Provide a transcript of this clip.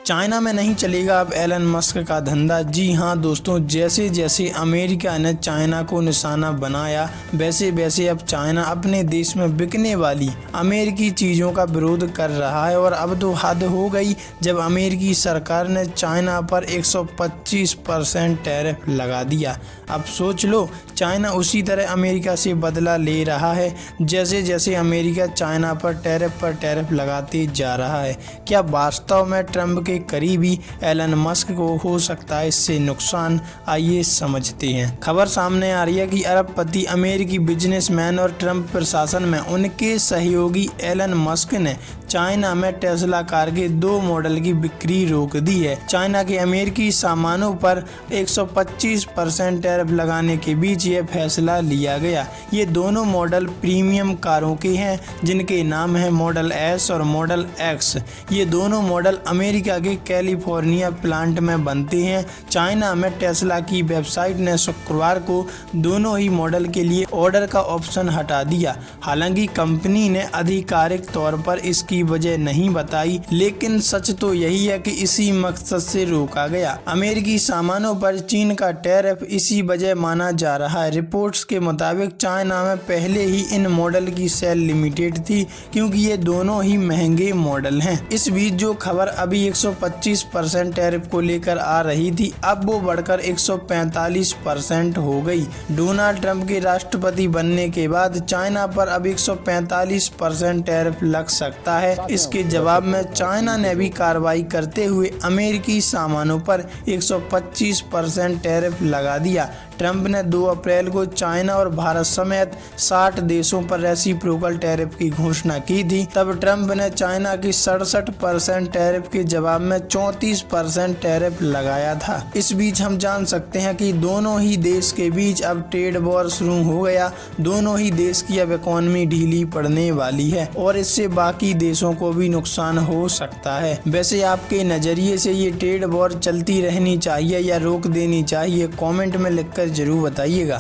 China में नहीं चलेगा अब एलन मस्क का धंधा। जी हां दोस्तों, जैसे जैसे अमेरिका ने चाइना को निशाना बनाया वैसे वैसे अब चाइना अपने देश में बिकने वाली अमेरिकी चीज़ों का विरोध कर रहा है। और अब तो हद हो गई जब अमेरिकी सरकार ने चाइना पर 125% टैरिफ लगा दिया। अब सोच लो, चाइना उसी तरह अमेरिका से बदला ले रहा है जैसे जैसे अमेरिका चाइना पर टैरिफ लगाते जा रहा है। क्या वास्तव में ट्रंप के करीबी एलन मस्क को हो सकता है इससे नुकसान? आइए समझते हैं। खबर सामने आ रही है कि अरबपति अमेरिकी बिजनेसमैन और ट्रंप प्रशासन में उनके सहयोगी एलन मस्क ने चाइना में टेस्ला कार के 2 मॉडल की बिक्री रोक दी है। चाइना के अमेरिकी सामानों पर 125% टैरिफ लगाने के बीच यह फैसला लिया गया। ये दोनों मॉडल प्रीमियम कारों के हैं जिनके नाम है मॉडल एस और मॉडल एक्स। ये दोनों मॉडल अमेरिका के कैलिफोर्निया प्लांट में बनते हैं। चाइना में टेस्ला की वेबसाइट ने शुक्रवार को दोनों ही मॉडल के लिए ऑर्डर का ऑप्शन हटा दिया। हालांकि कंपनी ने आधिकारिक तौर पर इसकी वजह नहीं बताई, लेकिन सच तो यही है कि इसी मकसद से रोका गया। अमेरिकी सामानों पर चीन का टैरिफ इसी वजह माना जा रहा है। रिपोर्ट्स के मुताबिक चाइना में पहले ही इन मॉडल की सेल लिमिटेड थी क्योंकि ये दोनों ही महंगे मॉडल हैं। इस बीच जो खबर अभी 125% टैरिफ को लेकर आ रही थी, अब वो बढ़कर 145% हो गई। डोनाल्ड ट्रंप के राष्ट्रपति बनने के बाद चाइना पर अब 145% टैरिफ लग सकता है। इसके जवाब में चाइना ने भी कार्रवाई करते हुए अमेरिकी सामानों पर 125% टैरिफ लगा दिया। ट्रंप ने 2 अप्रैल को चाइना और भारत समेत 60 देशों पर रेसिप्रोकल टैरिफ की घोषणा की थी। तब ट्रंप ने चाइना की 67% टैरिफ के जवाब में 34% टैरिफ लगाया था। इस बीच हम जान सकते हैं कि दोनों ही देश के बीच अब ट्रेड वॉर शुरू हो गया। दोनों ही देश की अब इकोनॉमी ढीली पड़ने वाली है और इससे बाकी देशों को भी नुकसान हो सकता है। वैसे आपके नजरिए से ये ट्रेड वॉर चलती रहनी चाहिए या रोक देनी चाहिए? कमेंट में लिखकर जरूर बताइएगा।